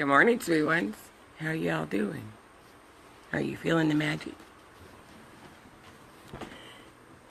Good morning, sweet ones. How y'all doing? Are you feeling the magic?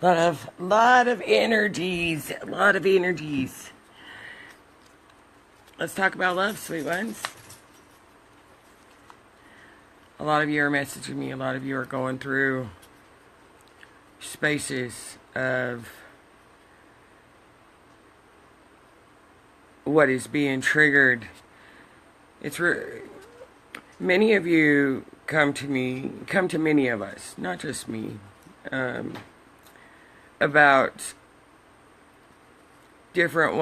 Lot of energies. A lot of energies. Let's talk about love, sweet ones. A lot of you are messaging me. A lot of you are going through spaces of what is being triggered. Many of you come to many of us, not just me, about different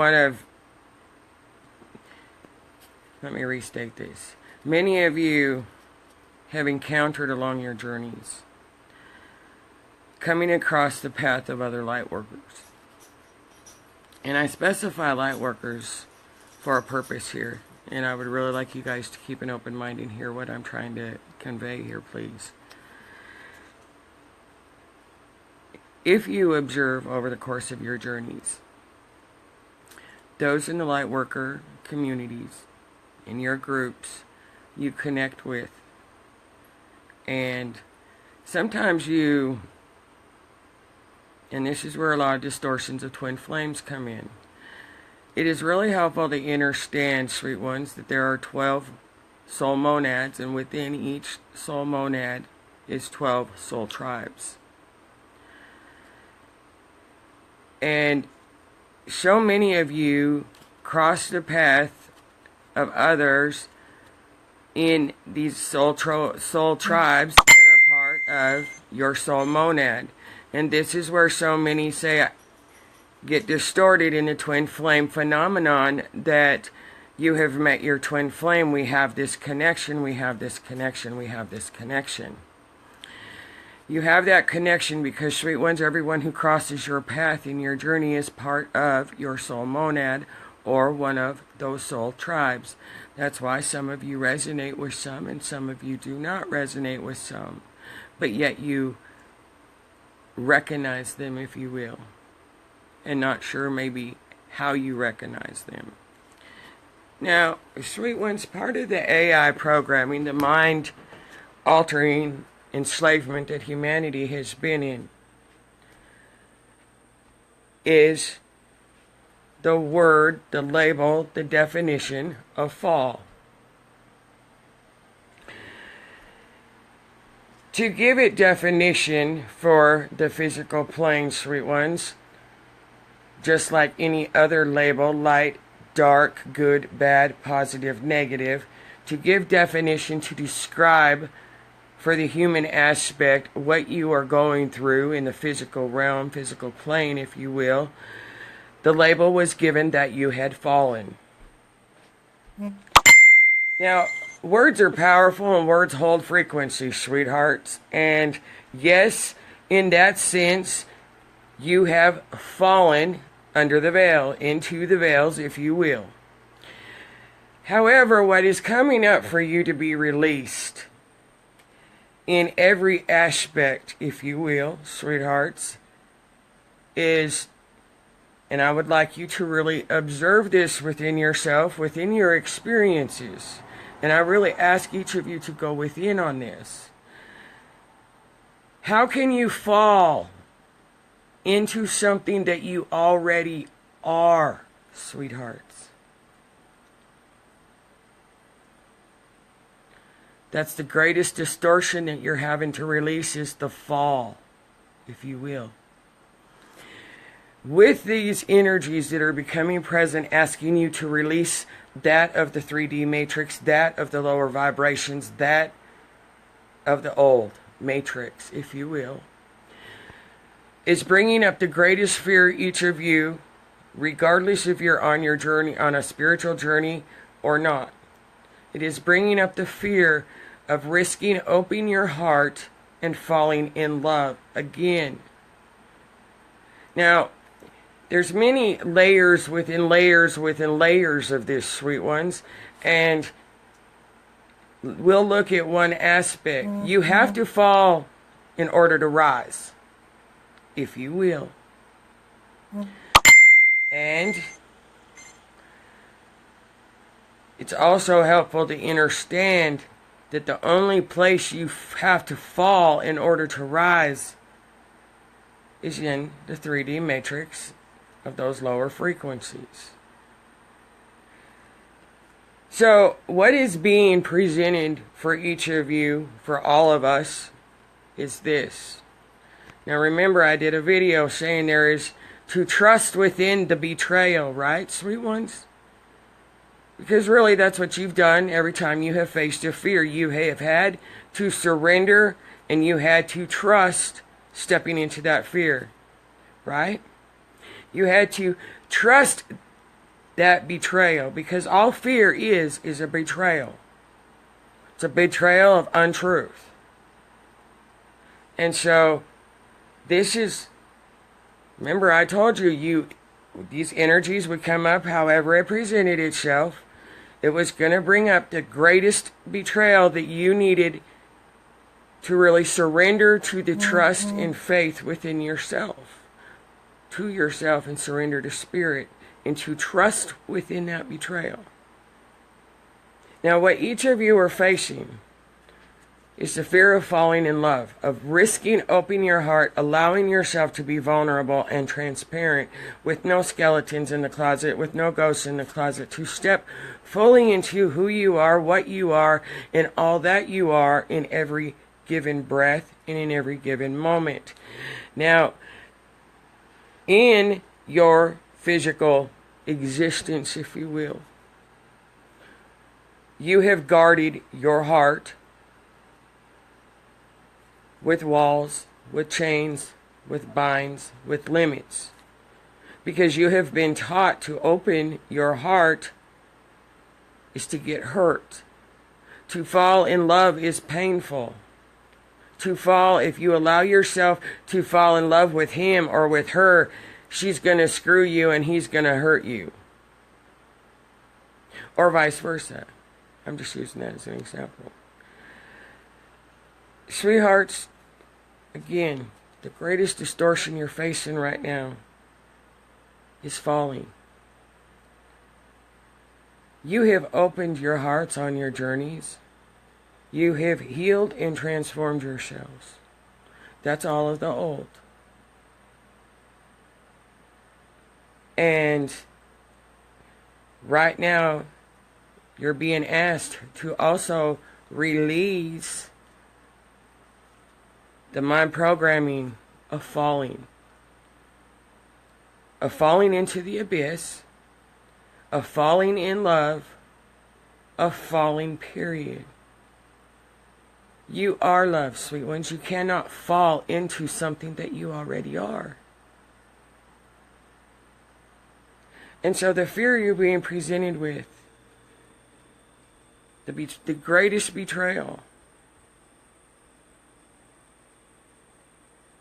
let me restate this. Many of you have encountered along your journeys coming across the path of other light workers. And I specify light workers for a purpose here. And I would really like you guys to keep an open mind and hear what I'm trying to convey here, please. If you observe over the course of your journeys, those in the light worker communities, in your groups, you connect with, and sometimes and this is where a lot of distortions of twin flames come in. It is really helpful to understand, sweet ones, that there are 12 soul monads, and within each soul monad is 12 soul tribes. And so many of you cross the path of others in these soul tribes that are part of your soul monad. And this is where so many get distorted in the twin flame phenomenon, that you have met your twin flame. We have this connection, we have this connection, we have this connection. You have that connection because, sweet ones, everyone who crosses your path in your journey is part of your soul monad or one of those soul tribes. That's why some of you resonate with some and some of you do not resonate with some. But yet you recognize them, if you will. And not sure maybe how you recognize them. Now, sweet ones, part of the AI programming, the mind-altering enslavement that humanity has been in, is the word, the label, the definition of fall. To give it definition for the physical plane, sweet ones, just like any other label, light, dark, good, bad, positive, negative, to give definition, to describe for the human aspect what you are going through in the physical realm, physical plane, if you will, the label was given that you had fallen. Now, words are powerful and words hold frequency, sweethearts. And yes, in that sense, you have fallen under the veil, into the veils, if you will. However, what is coming up for you to be released in every aspect, if you will, sweethearts, is, and I would like you to really observe this within yourself, within your experiences. And I really ask each of you to go within on this. How can you fall into something that you already are, sweethearts? That's the greatest distortion that you're having to release, is the fall, if you will. With these energies that are becoming present, asking you to release that of the 3D matrix, that of the lower vibrations, that of the old matrix, if you will, is bringing up the greatest fear each of you, regardless if you're on your journey, on a spiritual journey or not. It is bringing up the fear of risking opening your heart and falling in love again. Now, there's many layers within layers within layers of this, sweet ones, and we'll look at one aspect. You have to fall in order to rise, if you will. And It's also helpful to understand that the only place you have to fall in order to rise is in the 3D matrix of those lower frequencies. So, what is being presented for each of you, for all of us, is this. Now remember, I did a video saying there is to trust within the betrayal, right, sweet ones? Because really that's what you've done every time you have faced a fear. You have had to surrender and you had to trust stepping into that fear, right? You had to trust that betrayal, because all fear is a betrayal. It's a betrayal of untruth. And so this is, remember I told you, these energies would come up however it presented itself. It was going to bring up the greatest betrayal that you needed to really surrender to the trust and faith within yourself. To yourself, and surrender to spirit, and to trust within that betrayal. Now what each of you are facing is the fear of falling in love, of risking opening your heart, allowing yourself to be vulnerable and transparent, with no skeletons in the closet, with no ghosts in the closet, to step fully into who you are, what you are, and all that you are in every given breath and in every given moment. Now, in your physical existence, if you will, you have guarded your heart with walls, with chains, with binds, with limits. Because you have been taught to open your heart is to get hurt. To fall in love is painful. To fall, if you allow yourself to fall in love with him or with her, she's going to screw you and he's going to hurt you. Or vice versa. I'm just using that as an example. Sweethearts, again, the greatest distortion you're facing right now is falling. You have opened your hearts on your journeys. You have healed and transformed yourselves. That's all of the old. And right now, you're being asked to also release the mind programming of falling into the abyss, of falling in love, of falling, period. You are love, sweet ones. You cannot fall into something that you already are. And so the fear you're being presented with, the greatest betrayal,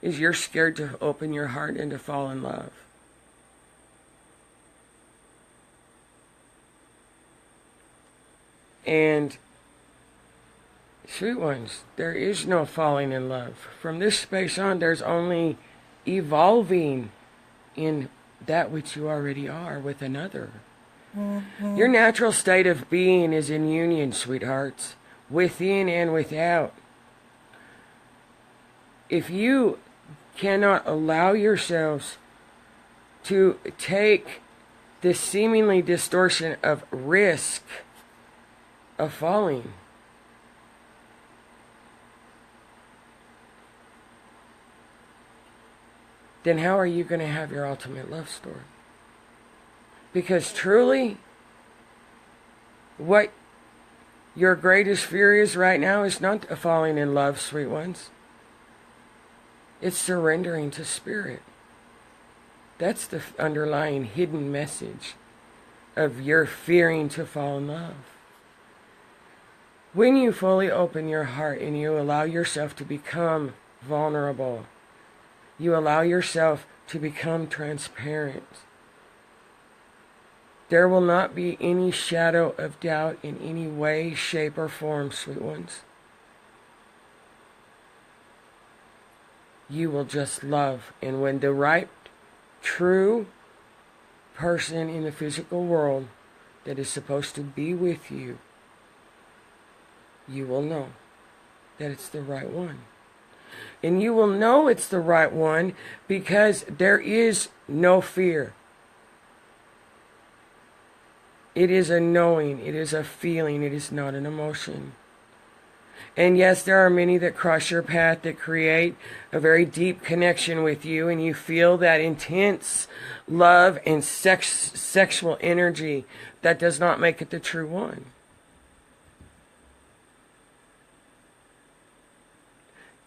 is you're scared to open your heart and to fall in love. And sweet ones, there is no falling in love. From this space on, there's only evolving in that which you already are with another. Your natural state of being is in union, sweethearts, within and without. If you cannot allow yourselves to take this seemingly distortion of risk of falling, then how are you going to have your ultimate love story? Because truly, what your greatest fear is right now is not falling in love, sweet ones. It's surrendering to spirit. That's the underlying hidden message of your fearing to fall in love. When you fully open your heart and you allow yourself to become vulnerable, you allow yourself to become transparent, there will not be any shadow of doubt in any way, shape, or form, sweet ones. You will just love. And when the right, true person in the physical world that is supposed to be with you, you will know that it's the right one. And you will know it's the right one because there is no fear. It is a knowing, it is a feeling, it is not an emotion. And yes, there are many that cross your path that create a very deep connection with you, and you feel that intense love and sexual energy. That does not make it the true one.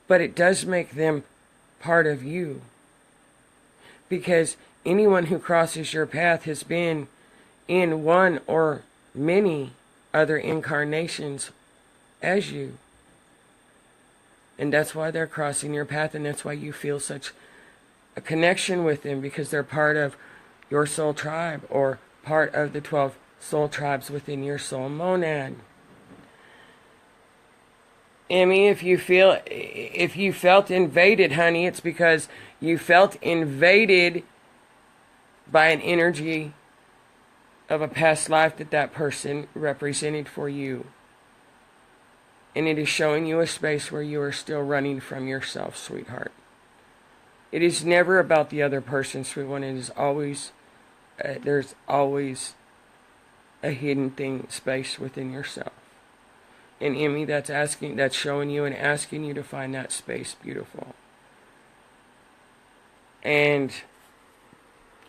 But it does make them part of you. Because anyone who crosses your path has been in one or many other incarnations as you. And that's why they're crossing your path, and that's why you feel such a connection with them, because they're part of your soul tribe, or part of the 12 soul tribes within your soul monad. Emmy, if you felt invaded, honey, it's because you felt invaded by an energy of a past life that person represented for you. And it is showing you a space where you are still running from yourself, sweetheart. It is never about the other person, sweet one. It is always, there's always a hidden space within yourself. And Emmy, that's showing you and asking you to find that space beautiful. And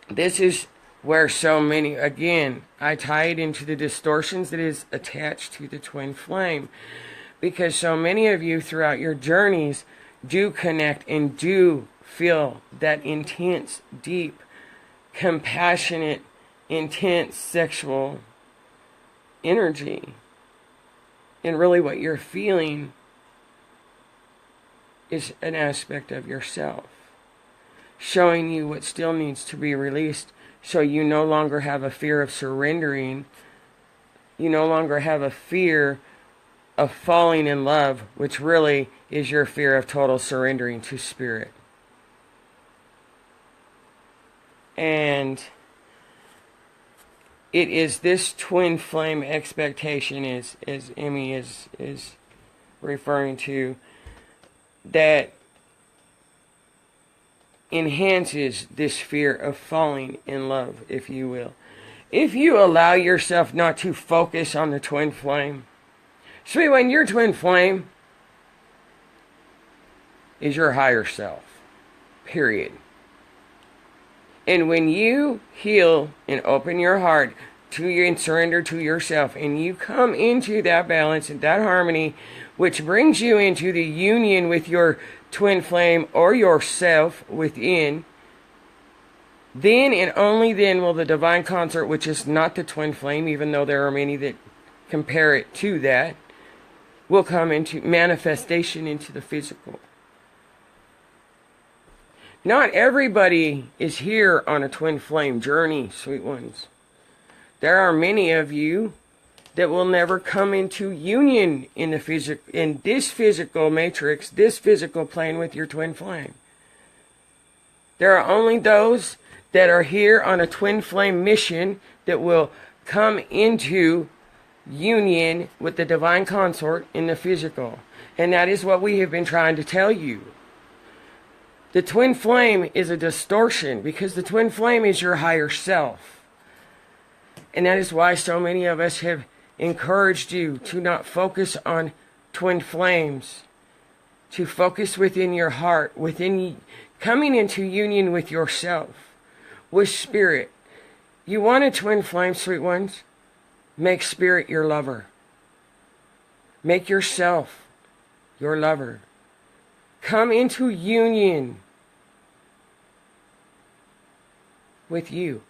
this is where so many, again, I tie it into the distortions that is attached to the twin flame. Because so many of you throughout your journeys do connect and do feel that intense, deep, compassionate, intense sexual energy. And really what you're feeling is an aspect of yourself, showing you what still needs to be released, so you no longer have a fear of surrendering. You no longer have a fear of falling in love, which really is your fear of total surrendering to spirit. And it is this twin flame expectation, as Emmy is referring to, that enhances this fear of falling in love, if you will. If you allow yourself not to focus on the twin flame, sweet one, your twin flame is your higher self. Period. And when you heal and open your heart to you and surrender to yourself, and you come into that balance and that harmony, which brings you into the union with your twin flame or yourself within, then and only then will the divine consort, which is not the twin flame, even though there are many that compare it to that, will come into manifestation into the physical. Not everybody is here on a twin flame journey, sweet ones. There are many of you that will never come into union in this physical matrix, this physical plane with your twin flame. There are only those that are here on a twin flame mission that will come into union with the divine consort in the physical. And that is what we have been trying to tell you. The twin flame is a distortion, because the twin flame is your higher self. And that is why so many of us have encouraged you to not focus on twin flames, to focus within your heart, within coming into union with yourself, with spirit. You want a twin flame, sweet ones? Make spirit your lover. Make yourself your lover. Come into union with you.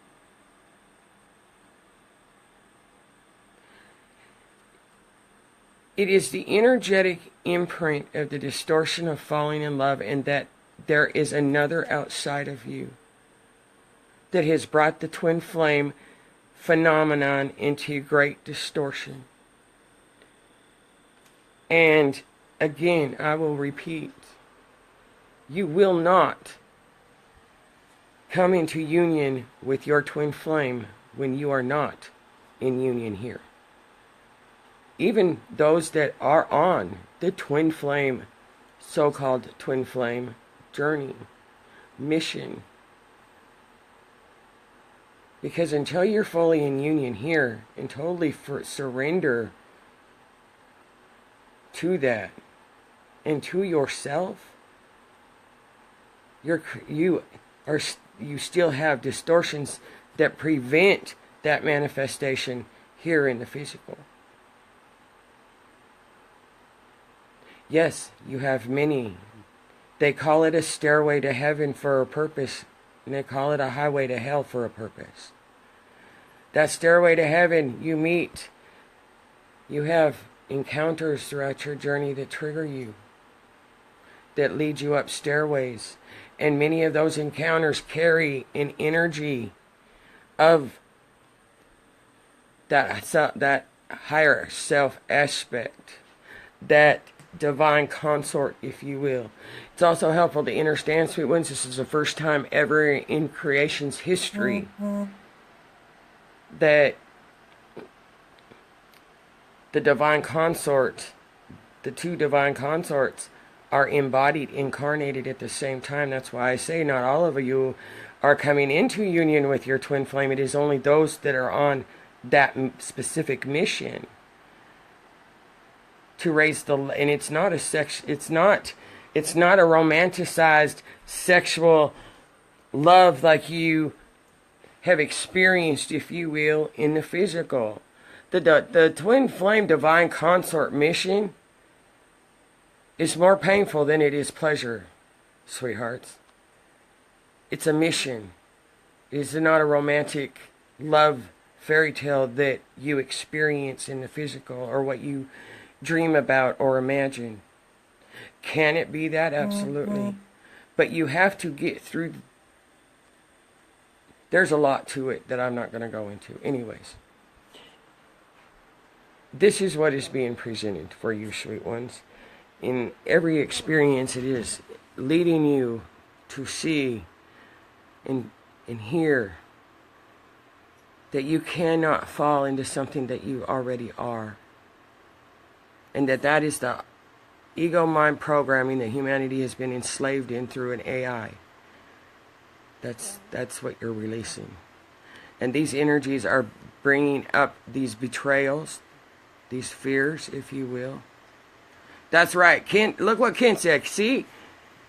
It is the energetic imprint of the distortion of falling in love, and that there is another outside of you that has brought the twin flame phenomenon into great distortion. And again, I will repeat, you will not come into union with your twin flame when you are not in union here. Even those that are on the twin flame, so-called twin flame journey, mission. Because until you're fully in union here and totally surrender to that and to yourself, you still have distortions that prevent that manifestation here in the physical. Yes, you have many. They call it a stairway to heaven for a purpose, and they call it a highway to hell for a purpose. That stairway to heaven, you have encounters throughout your journey that trigger you, that lead you up stairways. And many of those encounters carry an energy of that higher self aspect, that divine consort, if you will. It's also helpful to understand, sweet ones, this is the first time ever in creation's history that the divine consort, the two divine consorts, are embodied, incarnated at the same time. That's why I say not all of you are coming into union with your twin flame. It is only those that are on that specific mission to raise the, and it's not a romanticized sexual love like you have experienced, if you will, in the physical. The twin flame divine consort mission is more painful than it is pleasure, sweethearts. It's a mission. It is not a romantic love fairy tale that you experience in the physical or what you dream about or imagine. Can it be that? Absolutely. But you have to get through. There's a lot to it that I'm not going to go into. Anyways, this is what is being presented for you, sweet ones. In every experience, it is leading you to see and hear that you cannot fall into something that you already are. And that is the ego mind programming that humanity has been enslaved in through an AI. That's what you're releasing. And these energies are bringing up these betrayals, these fears, if you will. That's right. Ken, look what Ken said. See?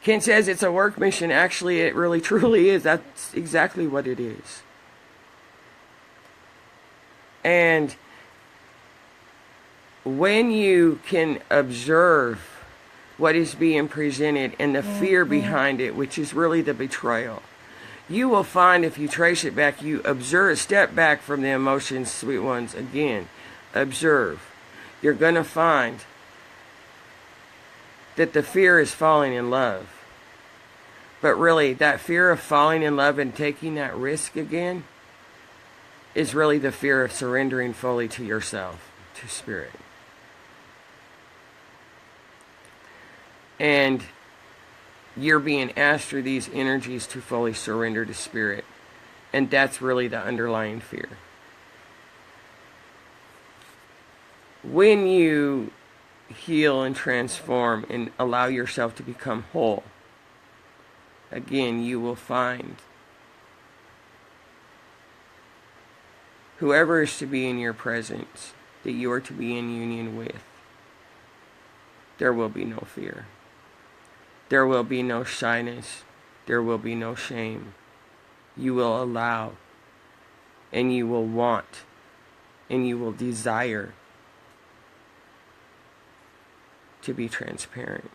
Ken says it's a work mission. Actually, it really truly is. That's exactly what it is. And when you can observe what is being presented and the fear behind it, which is really the betrayal, you will find, if you trace it back, you observe, step back from the emotions, sweet ones, again, observe. You're going to find that the fear is falling in love. But really, that fear of falling in love and taking that risk again is really the fear of surrendering fully to yourself, to spirit. And you're being asked through these energies to fully surrender to spirit. And that's really the underlying fear. When you heal and transform and allow yourself to become whole, again, you will find whoever is to be in your presence, that you are to be in union with, there will be no fear. There will be no shyness. There will be no shame. You will allow, and you will want, and you will desire to be transparent.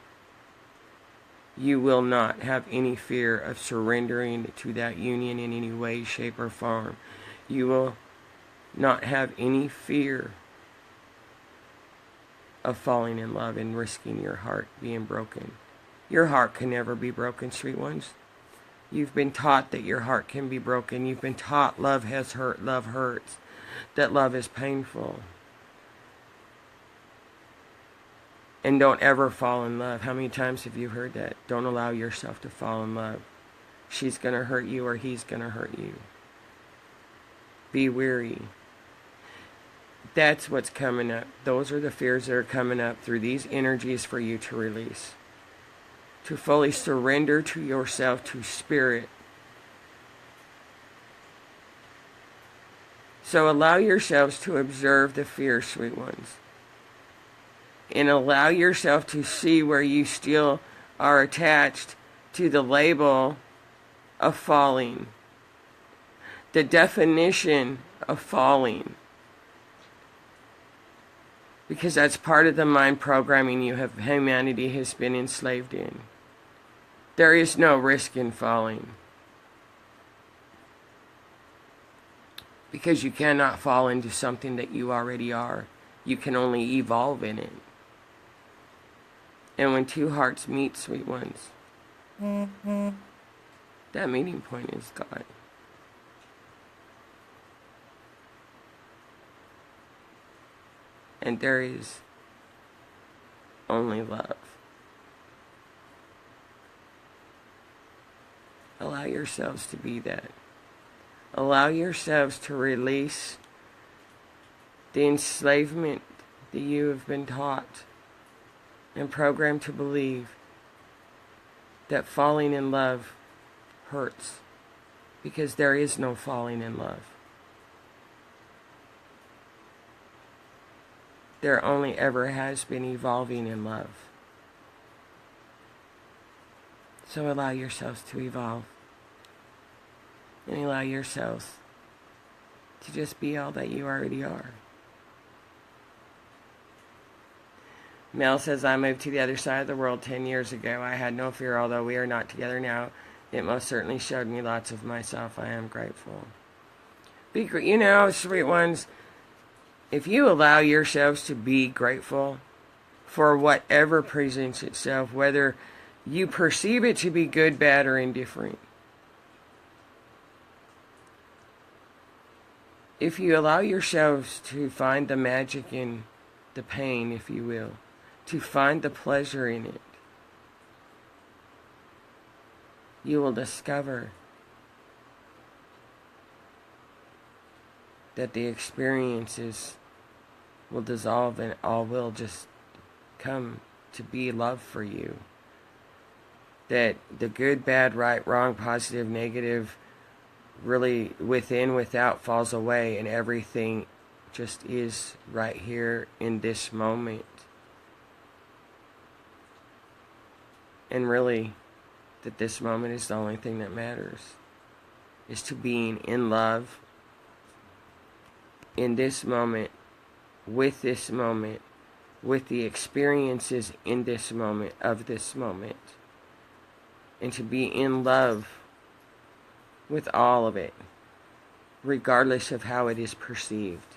You will not have any fear of surrendering to that union in any way, shape, or form. You will not have any fear of falling in love and risking your heart being broken. Your heart can never be broken, sweet ones. You've been taught that your heart can be broken. You've been taught love has hurt, love hurts, that love is painful. And don't ever fall in love. How many times have you heard that? Don't allow yourself to fall in love. She's going to hurt you or he's going to hurt you. Be weary. That's what's coming up. Those are the fears that are coming up through these energies for you to release. To fully surrender to yourself, to spirit. So allow yourselves to observe the fear, sweet ones. And allow yourself to see where you still are attached to the label of falling. The definition of falling. Because that's part of the mind programming humanity has been enslaved in. There is no risk in falling. Because you cannot fall into something that you already are. You can only evolve in it. And when two hearts meet, sweet ones, that meeting point is God. And there is only love. Allow yourselves to be that. Allow yourselves to release the enslavement that you have been taught and programmed to believe that falling in love hurts, because there is no falling in love. There only ever has been evolving in love. So allow yourselves to evolve. And allow yourselves to just be all that you already are. Mel says, I moved to the other side of the world 10 years ago. I had no fear, although we are not together now. It most certainly showed me lots of myself. I am grateful. You know, sweet ones, if you allow yourselves to be grateful for whatever presents itself, whether you perceive it to be good, bad, or indifferent, if you allow yourselves to find the magic in the pain, if you will, to find the pleasure in it, you will discover that the experiences will dissolve and all will just come to be love for you. That the good, bad, right, wrong, positive, negative, really within, without falls away, and everything just is right here in this moment. And really, that this moment is the only thing that matters, is to being in love in this moment, with the experiences in this moment, of this moment, and to be in love with all of it, regardless of how it is perceived.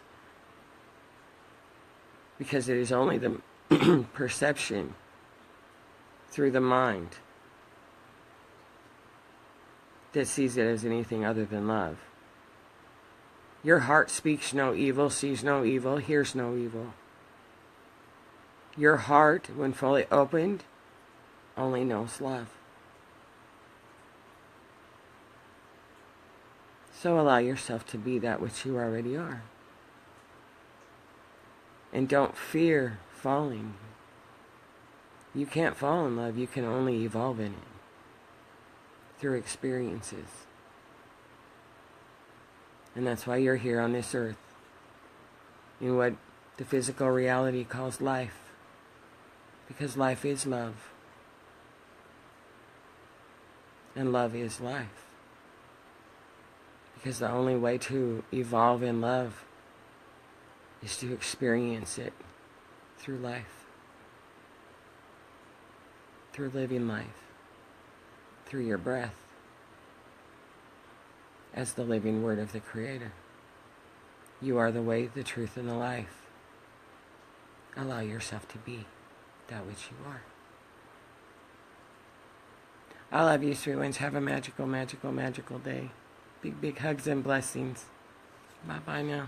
Because it is only the perception through the mind that sees it as anything other than love. Your heart speaks no evil, sees no evil, hears no evil. Your heart, when fully opened, only knows love. So allow yourself to be that which you already are. And don't fear falling. You can't fall in love, you can only evolve in it through experiences. And that's why you're here on this earth, in what the physical reality calls life. Because life is love. And love is life. Because the only way to evolve in love is to experience it through life. Through living life. Through your breath. As the living word of the Creator. You are the way, the truth, and the life. Allow yourself to be that which you are. I love you, sweet ones. Have a magical, magical, magical day. Big, big hugs and blessings. Bye-bye now.